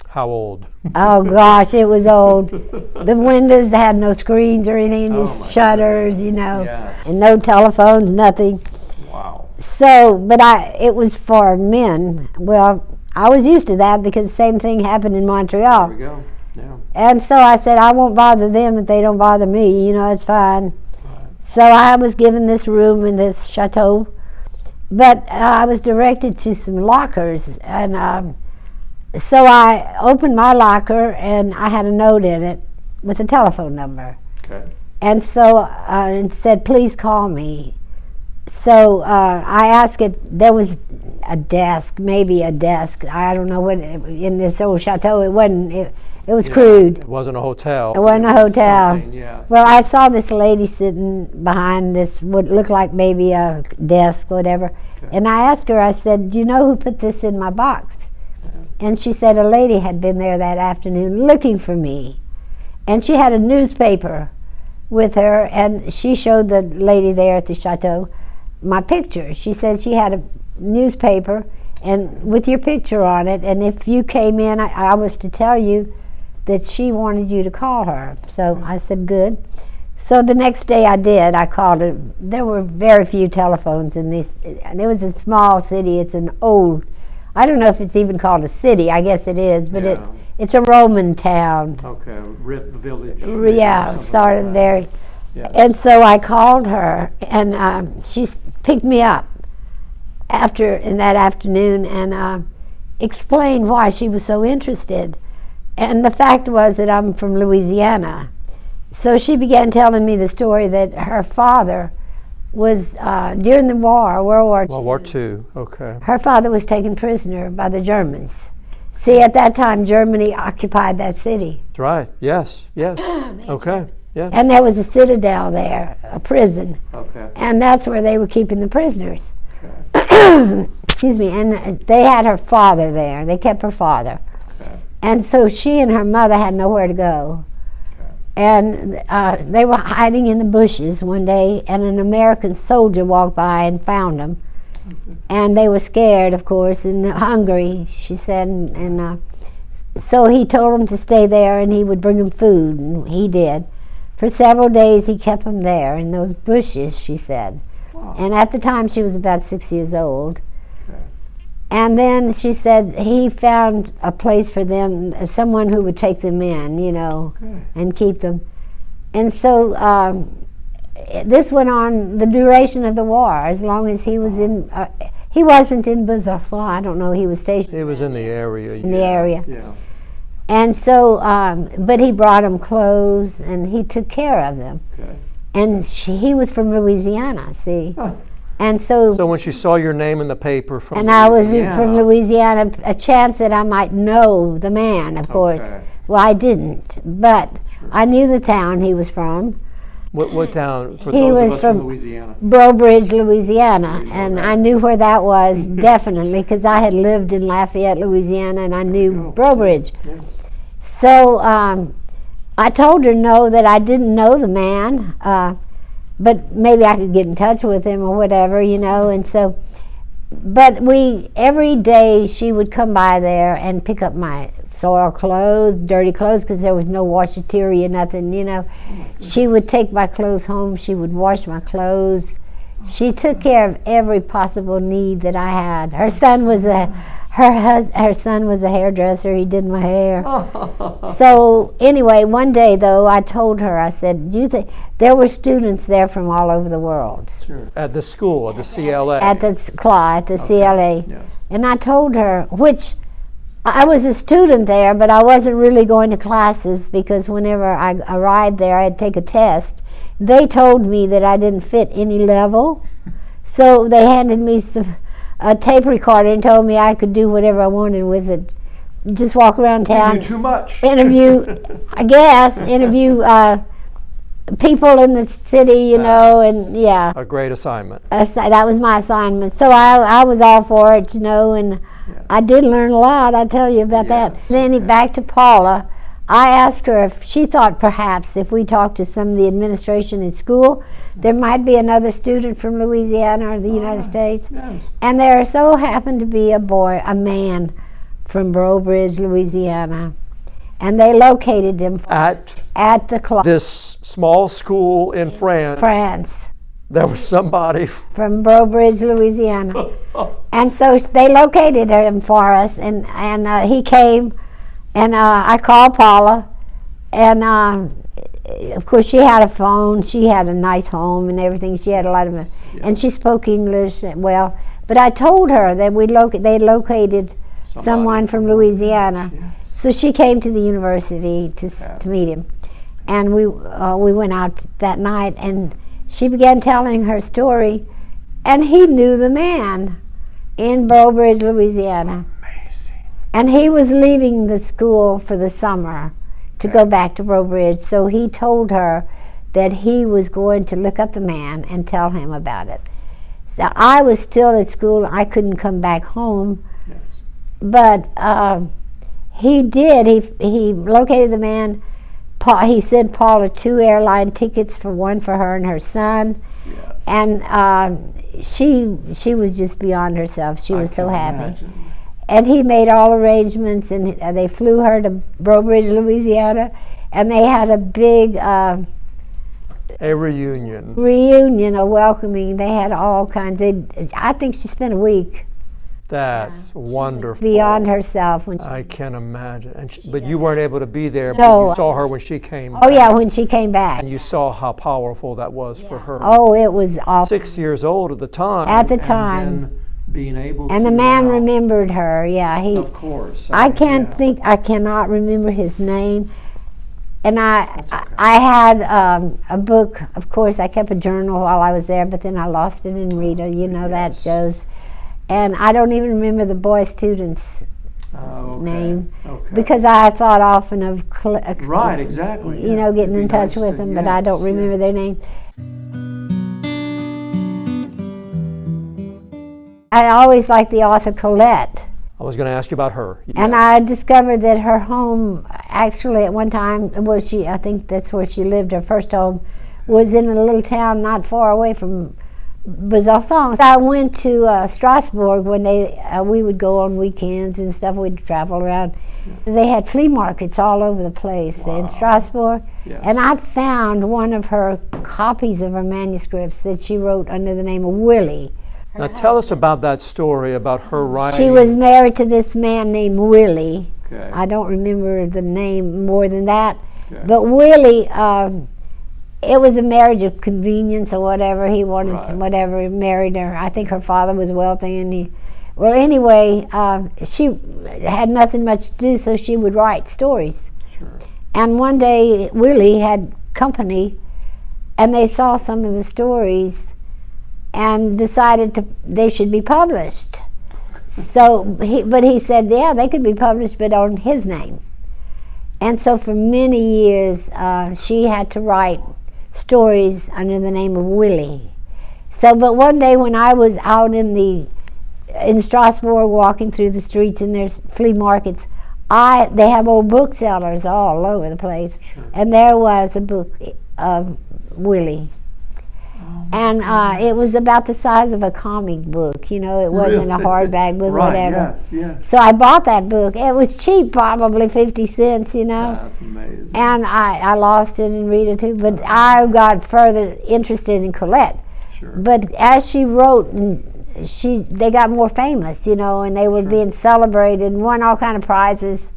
how old? Oh gosh, it was old. The windows had no screens or anything, Oh, just my shutters, you know, Yeah. and no telephones, nothing. Wow. So, but it was for men. Well, I was used to that because the same thing happened in Montreal. There we go. Yeah. And so I said, I won't bother them if they don't bother me, you know, it's fine. Right. So I was given this room in this chateau, but I was directed to some lockers, and so I opened my locker, and I had a note in it with a telephone number. Okay. And so it said, please call me. So I asked it, there was a desk, maybe a desk, I don't know what, in this old chateau, it wasn't, it was Yeah, crude. It wasn't a hotel. It wasn't a hotel. Something, yes. Well, I saw this lady sitting behind this, what looked like maybe a desk, whatever. Okay. And I asked her, I said, do you know who put this in my box? And she said a lady had been there that afternoon looking for me. And she had a newspaper with her, and she showed the lady there at the chateau my picture. She said she had a newspaper and with your picture on it, and if you came in, I was to tell you that she wanted you to call her. So I said, good. So the next day I did. I called her. There were very few telephones in this. It was a small city. It's an old, I don't know if it's even called a city. I guess it is, but Yeah. it's a Roman town. Okay. Rip Village. Yeah, something sort like of that. very. Yeah. And so I called her, and she picked me up in that afternoon, and explained why she was so interested. And the fact was that I'm from Louisiana. So she began telling me the story that her father was, during the war, World War II, World War II. Okay. her father was taken prisoner by the Germans. See, at that time, Germany occupied that city. That's right. Yes. Yes. Okay. Yeah. And there was a citadel there, a prison. Okay. And that's where they were keeping the prisoners. Okay. Excuse me. And they had her father there. They kept her father. Okay. And so she and her mother had nowhere to go. Okay. And they were hiding in the bushes one day, and an American soldier walked by and found them. And they were scared, of course, and hungry, she said. And so he told them to stay there, and he would bring them food, and he did. For several days he kept them there in those bushes, she said. Wow. And at the time she was about 6 years old. Okay. And then she said he found a place for them, someone who would take them in, you know, Okay. and keep them. And so this went on the duration of the war, as long as he was in, he wasn't in Besançon, I don't know, he was stationed He was in the area. in the area. Yeah. And so, but he brought them clothes, and he took care of them. Okay. And he was from Louisiana, see. Huh. And so when she saw your name in the paper from and I was Louisiana. from Louisiana, a chance that I might know the man, of course. Okay. Well, I didn't, but I knew the town he was from, what town? For He those was of us From from- Louisiana. Breaux Bridge, Louisiana, You know and that. I knew where that was definitely because I had lived in Lafayette, Louisiana, and I knew go. Breaux Bridge. Yeah. So I told her no, that I didn't know the man, but maybe I could get in touch with him or whatever, you know. And so, but every day she would come by there and pick up my soiled clothes, dirty clothes, because there was no washateria, nothing, you know. She would take my clothes home. She would wash my clothes. She took care of every possible need that I had. Her son was a hairdresser. He did my hair. So anyway, one day though, I told her, I said, "Do you think there were students there from all over the world Sure. at the school, at the CLA? at the CLA, at the CLA?" Yes. And I told her, which I was a student there, but I wasn't really going to classes because whenever I arrived there, I'd take a test. They told me that I didn't fit any level, so they handed me a tape recorder and told me I could do whatever I wanted with it. Just walk around town. You do too much. Interview, I guess, interview people in the city, you know, and yeah. A great assignment. That was my assignment. So I was all for it, you know, and I did learn a lot, I tell you about that. Then back to Paula, I asked her if she thought perhaps if we talked to some of the administration in school, there might be another student from Louisiana or the United States. Yes. And there so happened to be a man from Breaux Bridge, Louisiana. And they located him at the club. This small school in France. There was somebody from Breaux Bridge, Louisiana. And so they located him for us, and he came, and I called Paula, and of course she had a phone, she had a nice home and everything, she had a lot of, and she spoke English well, but I told her that they located someone from Louisiana. So she came to the university to meet him, and we went out that night, and she began telling her story, and he knew the man in Breaux Bridge, Louisiana. Amazing. And he was leaving the school for the summer to go back to Breaux Bridge, so he told her that he was going to look up the man and tell him about it. So I was still at school, I couldn't come back home, but he did. He located the man. He sent Paula 2 airline tickets, one for her and her son. Yes. And she was just beyond herself. She was so happy. Imagine. And he made all arrangements, and they flew her to Breaux Bridge, Louisiana, and they had a big a reunion. A welcoming. They had all kinds. I think she spent a week. That's wonderful. Beyond herself. I can imagine. But you weren't able to be there, No. but you saw her when she came back. Oh yeah, when she came back. And you saw how powerful that was for her. Oh, it was awful. 6 years old at the time. At the And time. then being able And to the man now- remembered her. Yeah, Of course. I mean, cannot remember his name. And That's okay. I had a book. Of course, I kept a journal while I was there, but then I lost it in Rita. You know that Yes. goes. And I don't even remember the boy student's Okay. name Okay. because I thought often of Right, exactly. you know, getting It'd in be touch nice with to- them, but I don't yes, remember yeah. their name. I always liked the author Colette. I was going to ask you about her. And I discovered that her home, actually at one time, I think that's where she lived, her first home, was in a little town not far away from Besançon. I went to Strasbourg when we would go on weekends and stuff, we'd travel around. They had flea markets all over the place in Strasbourg. Yes. And I found one of her copies of her manuscripts that she wrote under the name of Willie. Now tell us about that story about her writing. She was married to this man named Willie. Okay. I don't remember the name more than that. Okay. But Willie, it was a marriage of convenience or whatever. He wanted to, whatever, he married her. I think her father was wealthy, and well, anyway, she had nothing much to do, so she would write stories. Sure. And one day, Willie had company, and they saw some of the stories and decided they should be published. So, he said, yeah, they could be published, but on his name. And so for many years, she had to write stories under the name of Willie. So, but one day when I was out in Strasbourg walking through the streets and there's flea markets, they have old booksellers all over the place. Sure. And there was a book of Willie. And it was about the size of a comic book, you know, it wasn't a hardback book, Right, whatever. yes, yes. So I bought that book. It was cheap, probably 50 cents, you know. That's amazing. And I lost it in Rita too, but I got further interested in Colette. Sure. But as she wrote, they got more famous, you know, and they were being celebrated and won all kind of prizes.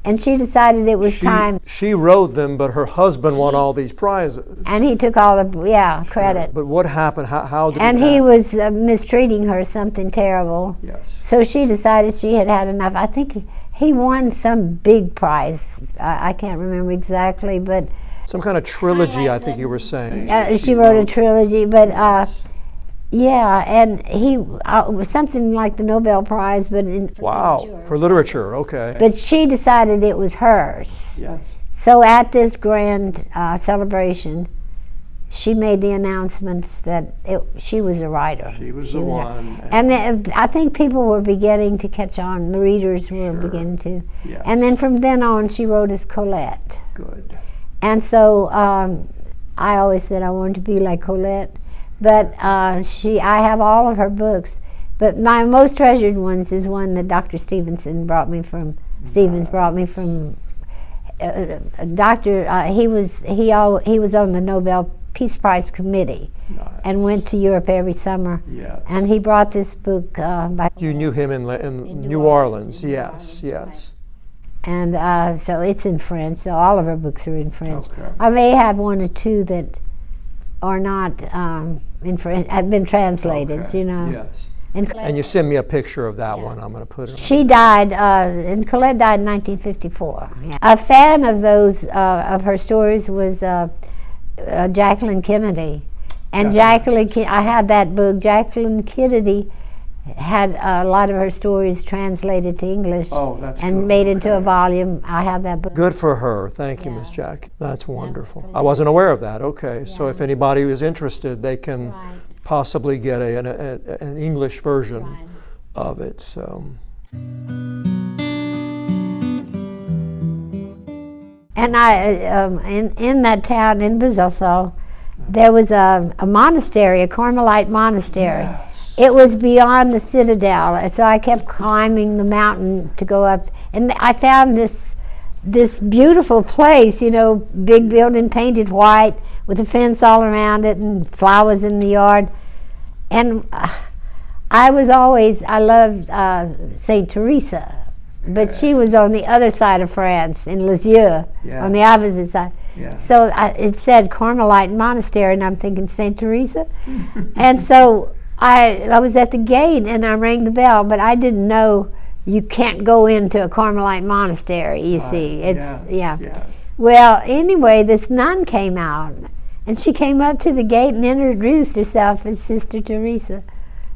And she decided it was time. She wrote them, but her husband won all these prizes. And he took all the, credit. But what happened? How did And it he happen? was mistreating her, something terrible. Yes. So she decided she had had enough. I think He won some big prize. I can't remember exactly, but Some kind of trilogy, I think you were saying. she wrote a trilogy. But yeah, and he was something like the Nobel Prize, but Wow, for literature, okay. But she decided it was hers. Yes. So at this grand celebration, she made the announcements that she was a writer. She was the one. And I think people were beginning to catch on. The readers were beginning to. Yes. And then from then on, she wrote as Colette. Good. And so I always said I wanted to be like Colette. But I have all of her books. But my most treasured ones is one that Dr. Stevens brought me from. He was on the Nobel Peace Prize committee. Nice. And went to Europe every summer. Yes. And he brought this book by. You knew him in New Orleans, yes. And so it's in French. So all of her books are in French. Okay. I may have one or two that are not in French. Have been translated. Okay. You know. Yes. And you send me a picture of that one. I'm going to put it. She died, and Colette died in 1954. Yeah. A fan of those of her stories was Jacqueline Kennedy, and I had that book. Jacqueline Kennedy had a lot of her stories translated to English and made into a volume. I have that book. Good for her. Thank you, Miss Jack. That's wonderful. I wasn't aware of that. Okay, so if anybody is interested, they can possibly get an English version of it. So. And in that town in Besançon, there was a monastery, a Carmelite monastery. Yes. It was beyond the citadel, so I kept climbing the mountain to go up, and I found this beautiful place, you know, big building painted white with a fence all around it and flowers in the yard. And I loved Saint Teresa, but she was on the other side of France in Lisieux, on the opposite side. Yeah. So it said Carmelite Monastery, and I'm thinking Saint Teresa. And so I was at the gate and I rang the bell, but I didn't know you can't go into a Carmelite monastery, you see. Yes. Well, anyway, this nun came out, and she came up to the gate and introduced herself as Sister Teresa.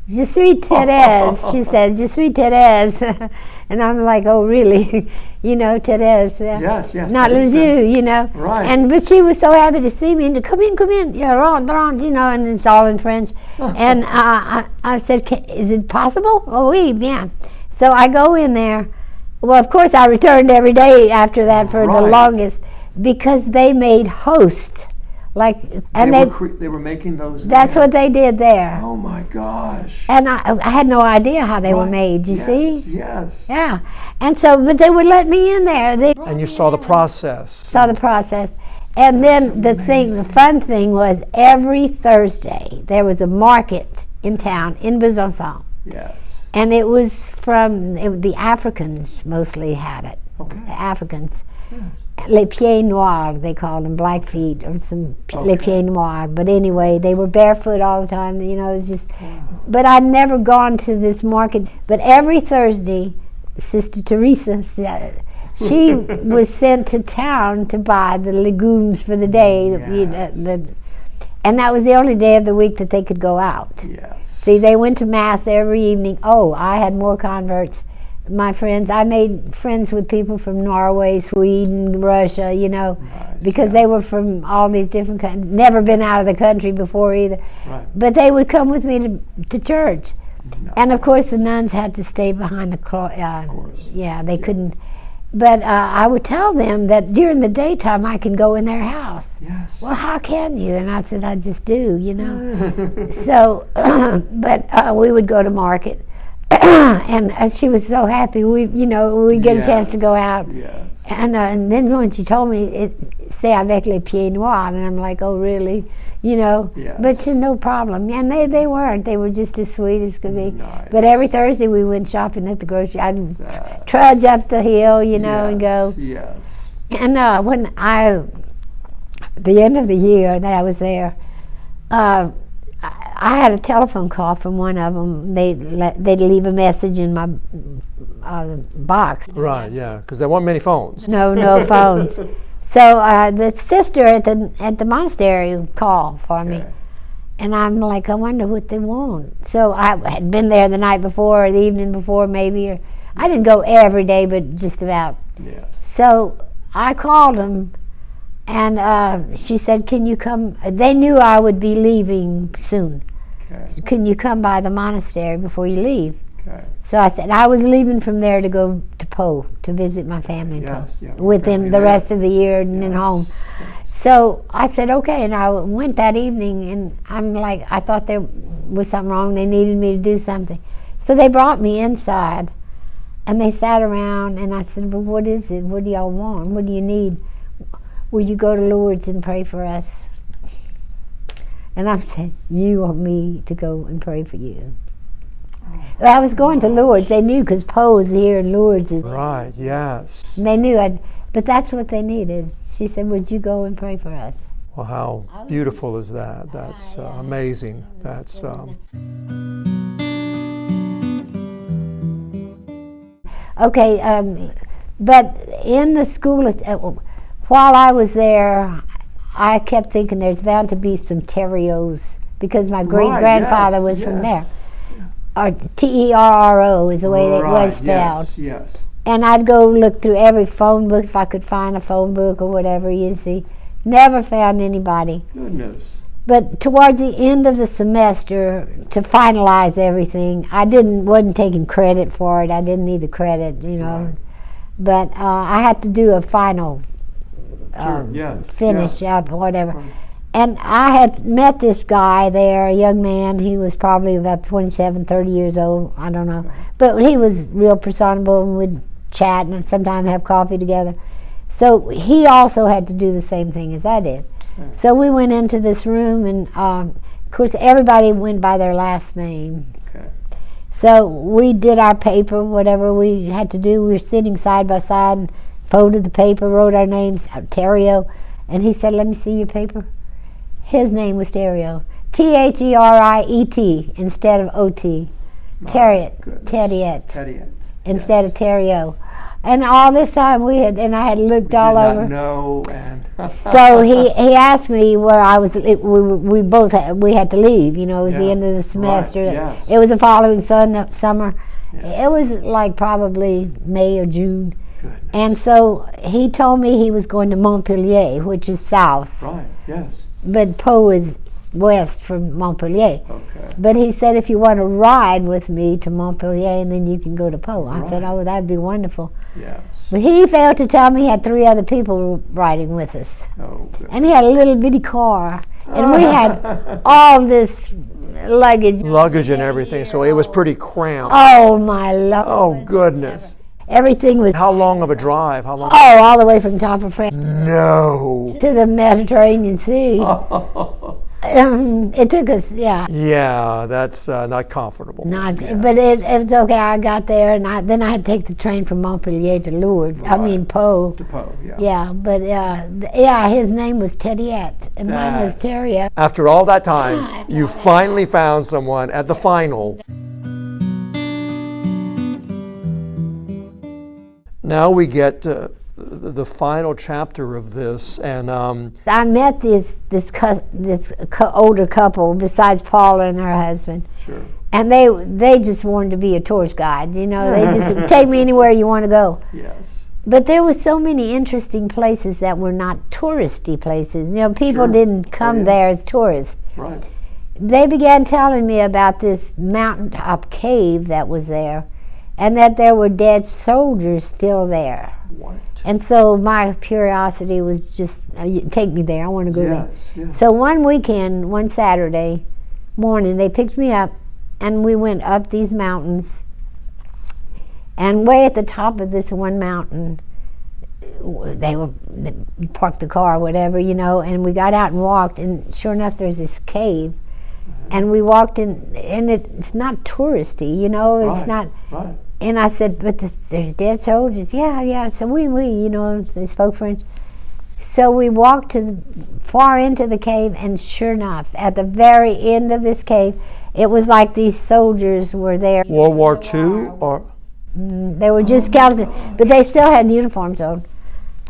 Je suis Thérèse, she said, Je suis Thérèse. And I'm like, oh, really? You know, Thérèse. Yes. Not Lisieux, you know. Right. But she was so happy to see me, and come in. Yeah, rentre, you know, and it's all in French. And I said, is it possible? Oh, oui, bien. So I go in there. Well, of course, I returned every day after that for the longest, because they made host. They were making those. That's what they did there. Oh my gosh! And I had no idea how they were made. You see? Yes. Yeah. And so, but they would let me in there. And you saw the process. Saw the process, and then the fun thing was every Thursday there was a market in town in Besançon. Yes. And it was the Africans mostly had it. Okay. The Africans. Yes. Les pieds noirs, they called them, black feet, or les pieds noirs. But anyway, they were barefoot all the time, you know, it was just. But I'd never gone to this market. But every Thursday, Sister Teresa said, she was sent to town to buy the legumes for the day. Yes. And that was the only day of the week that they could go out. Yes. See, they went to Mass every evening. Oh, I had more converts. My friends, I made friends with people from Norway, Sweden, Russia, you know, because they were from all these different countries, never been out of the country before either. Right. But they would come with me to church. Nice. And of course the nuns had to stay behind the couldn't. But I would tell them that during the daytime I can go in their house. Yes. Well, how can you? And I said, I just do, you know. So, but we would go to market. And she was so happy. We get a chance to go out. Yes. And then when she told me, "C'est avec les pieds noirs," and I'm like, "Oh, really?" You know. Yes. But she, no problem. And they weren't. They were just as sweet as could be. Nice. But every Thursday we went shopping at the grocery. I'd trudge up the hill, you know, and go. Yes. And when the end of the year that I was there, I had a telephone call from one of them. They'd leave a message in my box. Right, yeah, because there weren't many phones. No phones. So the sister at the monastery called for me. And I'm like, I wonder what they want. So I had been there the night before or the evening before maybe. Or I didn't go every day, but just about. Yes. So I called them, and she said, can you come? They knew I would be leaving soon. Okay. Can you come by the monastery before you leave? Okay. So I said, I was leaving from there to go to Po, to visit my family in Po, Yes, with them the rest of the year and then home. Yes. So I said, okay, and I went that evening, and I'm like, I thought there was something wrong. They needed me to do something. So they brought me inside, and they sat around, and I said, well, what is it? What do y'all want? What do you need? Will you go to Lourdes and pray for us? And I said, you want me to go and pray for you? Well, I was going to Lourdes. They knew, because Poe's here and Lourdes is. Right, yes. And they knew but that's what they needed. She said, would you go and pray for us? Well, how beautiful is that? That's amazing. That's Okay, but in the school, while I was there, I kept thinking there's bound to be some Therios, because my great-grandfather was from there. Or Terro is the way it was spelled. Yes. And I'd go look through every phone book if I could find a phone book or whatever, you see. Never found anybody. Goodness. But towards the end of the semester, to finalize everything, I wasn't taking credit for it. I didn't need the credit, you know. Right. But I had to do a final finish up, whatever. Right. And I had met this guy there, a young man. He was probably about 27, 30 years old. I don't know. But he was real personable, and we'd chat and sometimes have coffee together. So he also had to do the same thing as I did. Okay. So we went into this room, and of course everybody went by their last names. Okay. So we did our paper, whatever we had to do. We were sitting side by side and folded the paper, wrote our names, Theriot. And he said, let me see your paper. His name was Theriot. Theriet instead of O-T. Theriot. Theriot. Instead of Theriot. And all this time I had looked all over. No, and So he asked me where I was. We had to leave. You know, it was the end of the semester. Right, yes. It was the following summer. Yes. It was like probably May or June. Goodness. And so he told me he was going to Montpellier, which is south. Right. Yes. But Po is west from Montpellier. Okay. But he said, if you want to ride with me to Montpellier, and then you can go to Po. I said, oh, that'd be wonderful. Yes. But he failed to tell me he had 3 other people riding with us. Oh. Goodness. And he had a little bitty car. And we had all this luggage. and everything, so it was pretty cramped. Oh, my Lord. Oh, goodness. Everything was, How long of a drive? How long? all the way from top of France No. to the Mediterranean Sea. It took us, Yeah, that's not comfortable. But it was okay. I got there, and then I had to take the train from Montpellier to Lourdes. I mean, Po. To Po, yeah. Yeah, but his name was Theriot, and mine was Theriot. After all that time, you finally found someone at the final. Now we get the final chapter of this, and I met this older couple besides Paula and her husband. Sure. And they just wanted to be a tourist guide, you know. They just take me anywhere you want to go. Yes. But there were so many interesting places that were not touristy places. You know, people didn't come there as tourists. Right. They began telling me about this mountaintop cave that was there, and that there were dead soldiers still there. What? And so my curiosity was just, take me there, I want to go there. Yes. So one Saturday morning, they picked me up, and we went up these mountains. And way at the top of this one mountain, they parked the car or whatever, you know, and we got out and walked, and sure enough, there's this cave. And we walked in, and it's not touristy, you know, it's not. Right. And I said, but there's dead soldiers. Yeah. So we, you know, they spoke French. So we walked far into the cave, and sure enough, at the very end of this cave, it was like these soldiers were there. World War II, or They were just skeletons, but they still had uniforms on.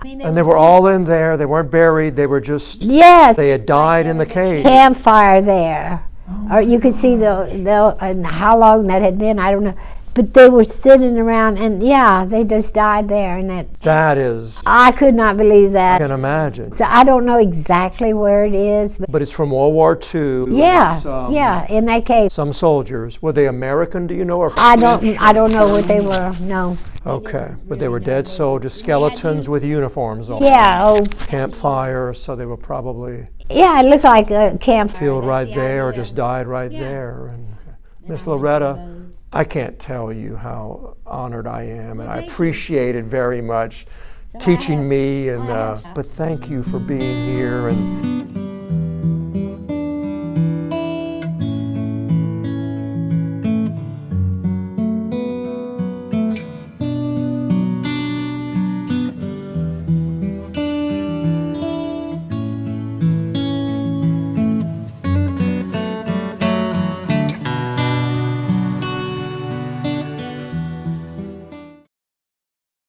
and they were all in there. They weren't buried. They were just Yes, they had died in the cave. campfire there, or you could see and how long that had been. I don't know, but they were sitting around, and yeah, they just died there, and That is, I could not believe I that. can imagine. So I don't know exactly where it is, but But it's from World War II. yeah, It's, yeah, in that cave. Some soldiers, were they American? Do you know? Or I don't know what they were. No. Okay, but they were dead soldiers, skeletons with uniforms on. Yeah. Oh, Campfires, so they were probably yeah. It looked like a camp. killed right there or just died right there. And Miss Loretta, I can't tell you how honored I am, and I appreciate it very much, teaching me. And but thank you for being here. And